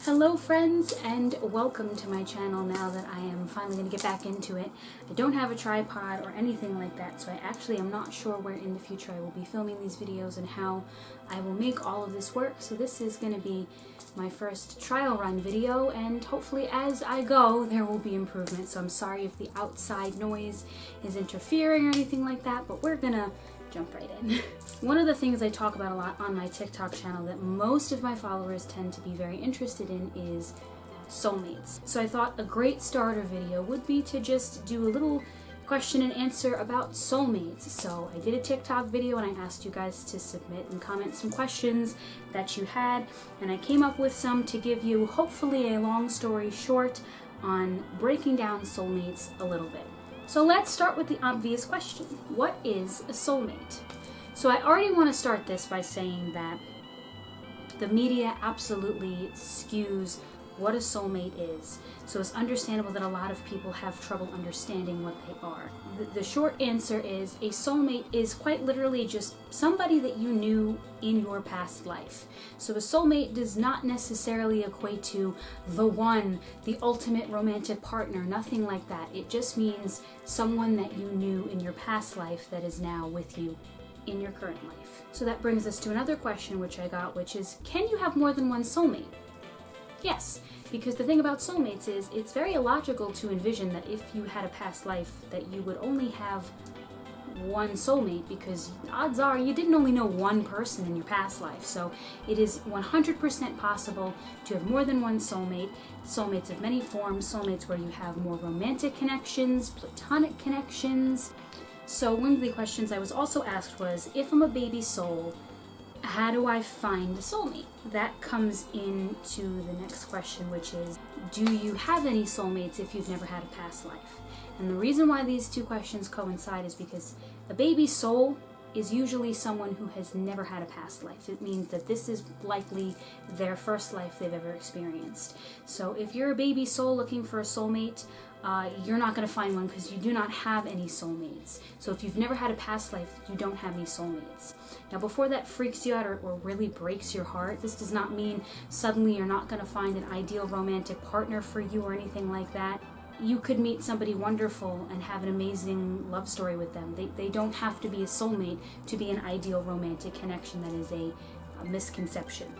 Hello friends, and welcome to my channel now that I am finally going to get back into it. I don't have a tripod or anything like that, so I actually am not sure where in the future I will be filming these videos and how I will make all of this work. So this is going to be my first trial run video, and hopefully as I go there will be improvement. So I'm sorry if the outside noise is interfering or anything like that, but we're gonna jump right in. One of the things I talk about a lot on my TikTok channel that most of my followers tend to be very interested in is soulmates. So I thought a great starter video would be to just do a little question and answer about soulmates. So I did a TikTok video and I asked you guys to submit and comment some questions that you had, and I came up with some to give you hopefully a long story short on breaking down soulmates a little bit. So let's start with the obvious question. What is a soulmate? So I already want to start this by saying that the media absolutely skews what a soulmate is. So it's understandable that a lot of people have trouble understanding what they are. The short answer is a soulmate is quite literally just somebody that you knew in your past life. So a soulmate does not necessarily equate to the one, the ultimate romantic partner, nothing like that. It just means someone that you knew in your past life that is now with you in your current life. So that brings us to another question which I got, which is, can you have more than one soulmate? Yes, because the thing about soulmates is it's very illogical to envision that if you had a past life that you would only have one soulmate, because odds are you didn't only know one person in your past life. So it is 100% possible to have more than one soulmate, soulmates of many forms, soulmates where you have more romantic connections, platonic connections. So one of the questions I was also asked was, if I'm a baby soul, how do I find a soulmate? That comes into the next question, which is, do you have any soulmates if you've never had a past life? And the reason why these two questions coincide is because a baby soul is usually someone who has never had a past life. It means that this is likely their first life they've ever experienced. So if you're a baby soul looking for a soulmate, you're not going to find one because you do not have any soulmates. So if you've never had a past life, you don't have any soulmates. Now before that freaks you out or really breaks your heart, this does not mean suddenly you're not going to find an ideal romantic partner for you or anything like that. You could meet somebody wonderful and have an amazing love story with them. They don't have to be a soulmate to be an ideal romantic connection. That is a misconception.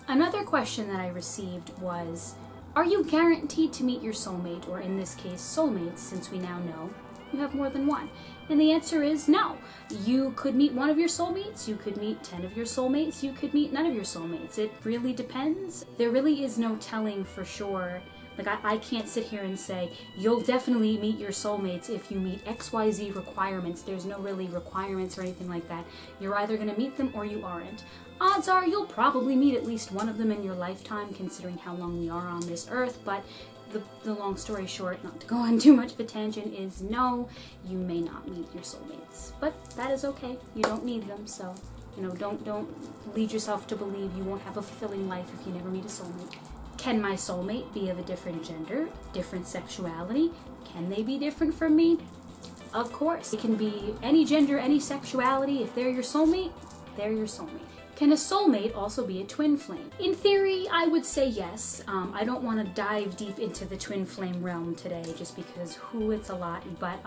Another question that I received was, are you guaranteed to meet your soulmate, or in this case, soulmates, since we now know you have more than one? And the answer is no. You could meet one of your soulmates, you could meet 10 of your soulmates, you could meet none of your soulmates. It really depends. There really is no telling for sure. Like, I can't sit here and say, you'll definitely meet your soulmates if you meet XYZ requirements. There's no really requirements or anything like that. You're either going to meet them or you aren't. Odds are you'll probably meet at least one of them in your lifetime, considering how long we are on this earth, but the long story short, not to go on too much of a tangent, is no, you may not meet your soulmates. But that is okay. You don't need them, so, don't lead yourself to believe you won't have a fulfilling life if you never meet a soulmate. Can my soulmate be of a different gender, different sexuality? Can they be different from me? Of course. It can be any gender, any sexuality. If they're your soulmate, they're your soulmate. Can a soulmate also be a twin flame? In theory, I would say yes. I don't want to dive deep into the twin flame realm today just because, it's a lot, but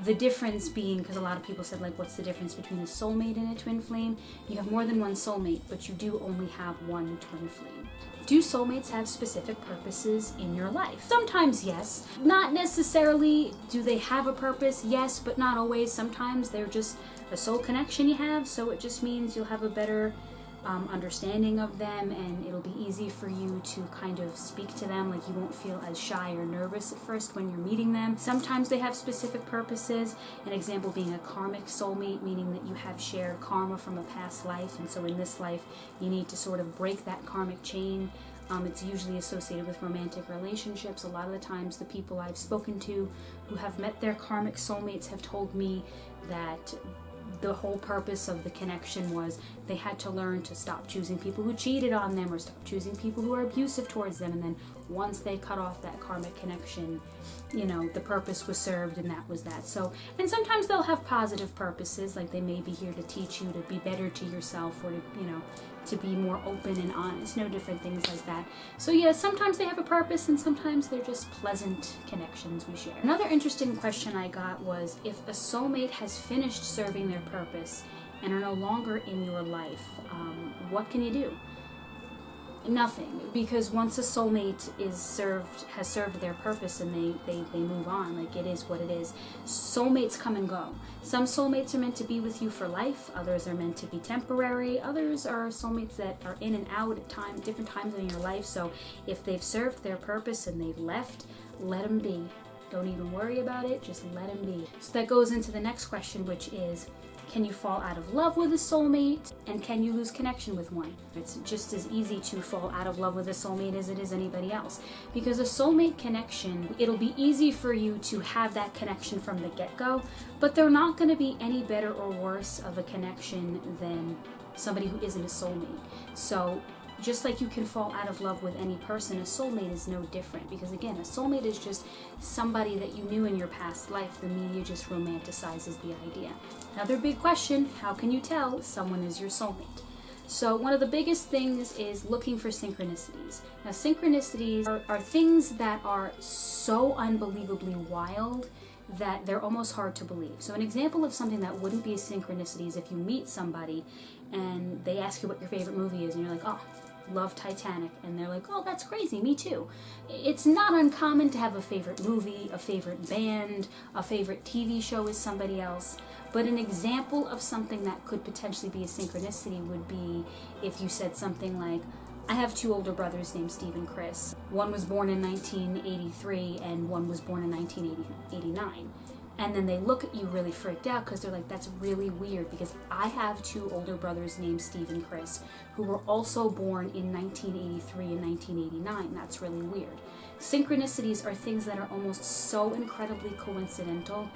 the difference being, because a lot of people said, like, what's the difference between a soulmate and a twin flame? You have more than one soulmate, but you do only have one twin flame. Do soulmates have specific purposes in your life? Sometimes yes. Not necessarily do they have a purpose, yes, but not always. Sometimes they're just a soul connection you have, so it just means you'll have a better understanding of them, and it'll be easy for you to kind of speak to them. Like, you won't feel as shy or nervous at first when you're meeting them. Sometimes they have specific purposes, an example being a karmic soulmate, meaning that you have shared karma from a past life, and so in this life you need to sort of break that karmic chain. It's usually associated with romantic relationships. A lot of the times the people I've spoken to who have met their karmic soulmates have told me that the whole purpose of the connection was they had to learn to stop choosing people who cheated on them or stop choosing people who are abusive towards them, and then once they cut off that karmic connection, the purpose was served, and that was that. So, and sometimes they'll have positive purposes, like they may be here to teach you to be better to yourself, or to, to be more open and honest, different things like that. So yeah, sometimes they have a purpose and sometimes they're just pleasant connections we share. Another interesting question I got was, if a soulmate has finished serving their purpose and are no longer in your life, what can you do? Nothing, because once a soulmate has served their purpose and they move on, like, it is what it is. Soulmates come and go. Some soulmates are meant to be with you for life, others are meant to be temporary, others are soulmates that are in and out at different times in your life. So if they've served their purpose and they've left, let them be. Don't even worry about it, just let them be. So that goes into the next question, which is, can you fall out of love with a soulmate, and can you lose connection with one? It's just as easy to fall out of love with a soulmate as it is anybody else. Because a soulmate connection, it'll be easy for you to have that connection from the get-go, but they're not going to be any better or worse of a connection than somebody who isn't a soulmate. So just like you can fall out of love with any person, a soulmate is no different, because again, a soulmate is just somebody that you knew in your past life. The media just romanticizes the idea. Another big question, how can you tell someone is your soulmate? So one of the biggest things is looking for synchronicities. Now, synchronicities are things that are so unbelievably wild that they're almost hard to believe. So an example of something that wouldn't be a synchronicity is if you meet somebody and they ask you what your favorite movie is and you're like, oh, love Titanic, and they're like, oh, that's crazy, me too. It's not uncommon to have a favorite movie, a favorite band, a favorite TV show with somebody else, but an example of something that could potentially be a synchronicity would be if you said something like, I have two older brothers named Steve and Chris. One was born in 1983 and one was born in 1989. And then they look at you really freaked out because they're like, that's really weird, because I have two older brothers named Steve and Chris who were also born in 1983 and 1989. That's really weird. Synchronicities are things that are almost so incredibly coincidental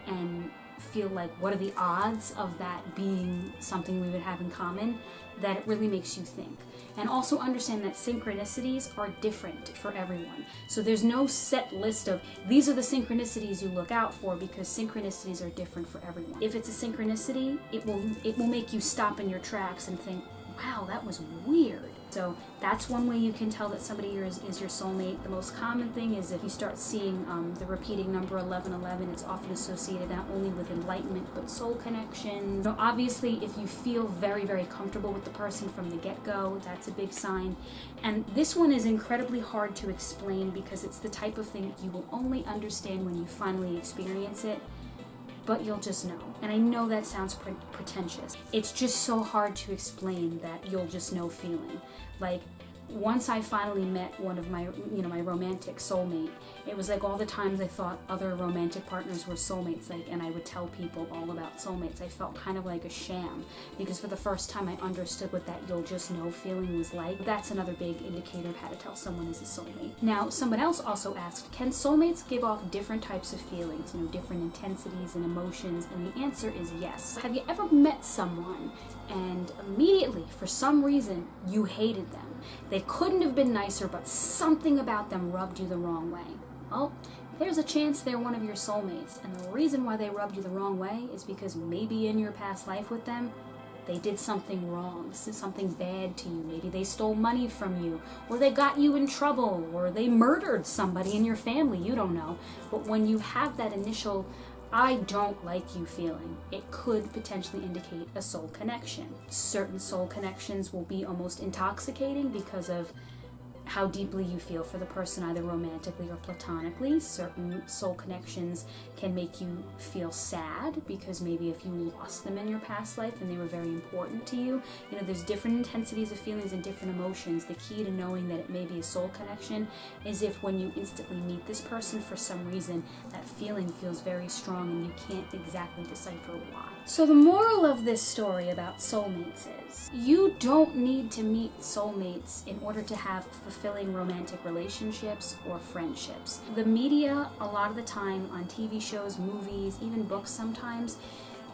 and feel like, what are the odds of that being something we would have in common, that it really makes you think. And also understand that synchronicities are different for everyone. So there's no set list of, these are the synchronicities you look out for, because synchronicities are different for everyone. If it's a synchronicity, it will make you stop in your tracks and think, wow, that was weird. So that's one way you can tell that somebody is your soulmate. The most common thing is if you start seeing the repeating number 1111, it's often associated not only with enlightenment, but soul connection. So obviously, if you feel very, very comfortable with the person from the get-go, that's a big sign. And this one is incredibly hard to explain because it's the type of thing you will only understand when you finally experience it. But you'll just know. And I know that sounds pretentious. It's just so hard to explain that you'll just know feeling. Like, once I finally met one of my, my romantic soulmate, it was like all the times I thought other romantic partners were soulmates, and I would tell people all about soulmates. I felt kind of like a sham, because for the first time I understood what that you'll just know feeling was like. That's another big indicator of how to tell someone is a soulmate. Now, someone else also asked, can soulmates give off different types of feelings, different intensities and emotions? And the answer is yes. Have you ever met someone and immediately, for some reason, you hated them? They couldn't have been nicer, but something about them rubbed you the wrong way. Well, there's a chance they're one of your soulmates, and the reason why they rubbed you the wrong way is because maybe in your past life with them, they did something wrong, something bad to you. Maybe they stole money from you, or they got you in trouble, or they murdered somebody in your family, you don't know. But when you have that initial I don't like you feeling, it could potentially indicate a soul connection. Certain soul connections will be almost intoxicating because of how deeply you feel for the person, either romantically or platonically. Certain soul connections can make you feel sad because maybe if you lost them in your past life and they were very important to you. There's different intensities of feelings and different emotions. The key to knowing that it may be a soul connection is if when you instantly meet this person, for some reason, that feeling feels very strong and you can't exactly decipher why. So the moral of this story about soulmates is, you don't need to meet soulmates in order to have fulfilling romantic relationships or friendships. The media, a lot of the time on TV shows, movies, even books sometimes,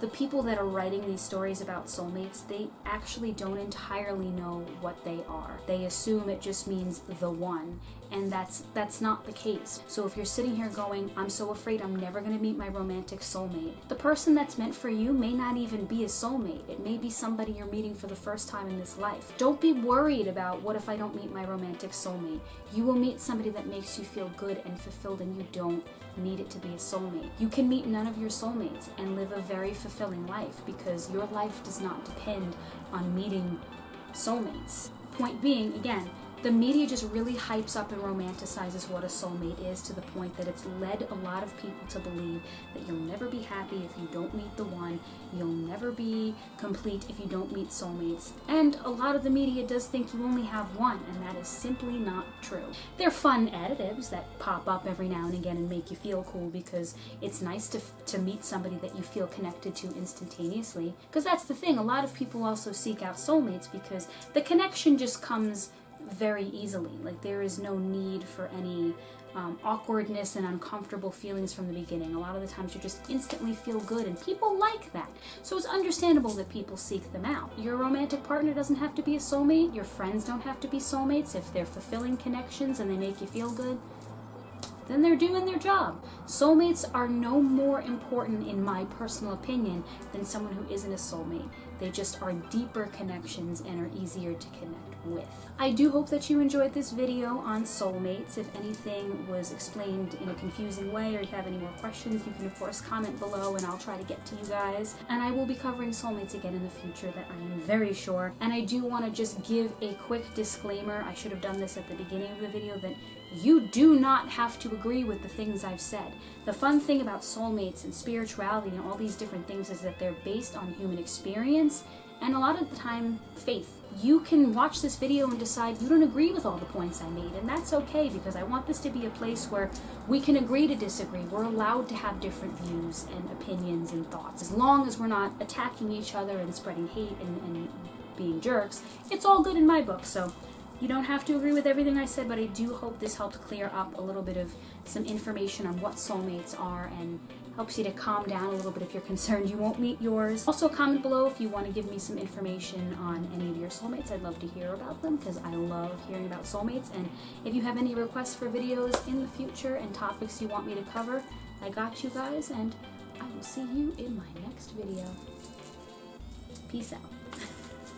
the people that are writing these stories about soulmates, they actually don't entirely know what they are. They assume it just means the one, and that's not the case. So if you're sitting here going, I'm so afraid I'm never going to meet my romantic soulmate, the person that's meant for you may not even be a soulmate. It may be somebody you're meeting for the first time in this life. Don't be worried about, what if I don't meet my romantic soulmate? You will meet somebody that makes you feel good and fulfilled, and you don't need it to be a soulmate. You can meet none of your soulmates and live a very fulfilling life, because your life does not depend on meeting soulmates. Point being, again, the media just really hypes up and romanticizes what a soulmate is, to the point that it's led a lot of people to believe that you'll never be happy if you don't meet the one, you'll never be complete if you don't meet soulmates. And a lot of the media does think you only have one, and that is simply not true. They're fun additives that pop up every now and again and make you feel cool, because it's nice to meet somebody that you feel connected to instantaneously. Because that's the thing, a lot of people also seek out soulmates because the connection just comes very easily. Like, there is no need for any awkwardness and uncomfortable feelings from the beginning. A lot of the times you just instantly feel good, and people like that. So it's understandable that people seek them out. Your romantic partner doesn't have to be a soulmate. Your friends don't have to be soulmates. If they're fulfilling connections and they make you feel good, then they're doing their job. Soulmates are no more important, in my personal opinion, than someone who isn't a soulmate. They just are deeper connections and are easier to connect with. I do hope that you enjoyed this video on soulmates. If anything was explained in a confusing way, or you have any more questions, you can of course comment below and I'll try to get to you guys. And I will be covering soulmates again in the future, that I am very sure. And I do want to just give a quick disclaimer. I should have done this at the beginning of the video, that you do not have to agree with the things I've said. The fun thing about soulmates and spirituality and all these different things is that they're based on human experience and a lot of the time faith. You can watch this video and decide you don't agree with all the points I made, and that's okay, because I want this to be a place where we can agree to disagree. We're allowed to have different views and opinions and thoughts. As long as we're not attacking each other and spreading hate and being jerks, it's all good in my book. So you don't have to agree with everything I said, but I do hope this helped clear up a little bit of some information on what soulmates are, and helps you to calm down a little bit if you're concerned you won't meet yours. Also, comment below if you want to give me some information on any of your soulmates. I'd love to hear about them, because I love hearing about soulmates. And if you have any requests for videos in the future and topics you want me to cover, I got you guys, and I will see you in my next video. Peace out.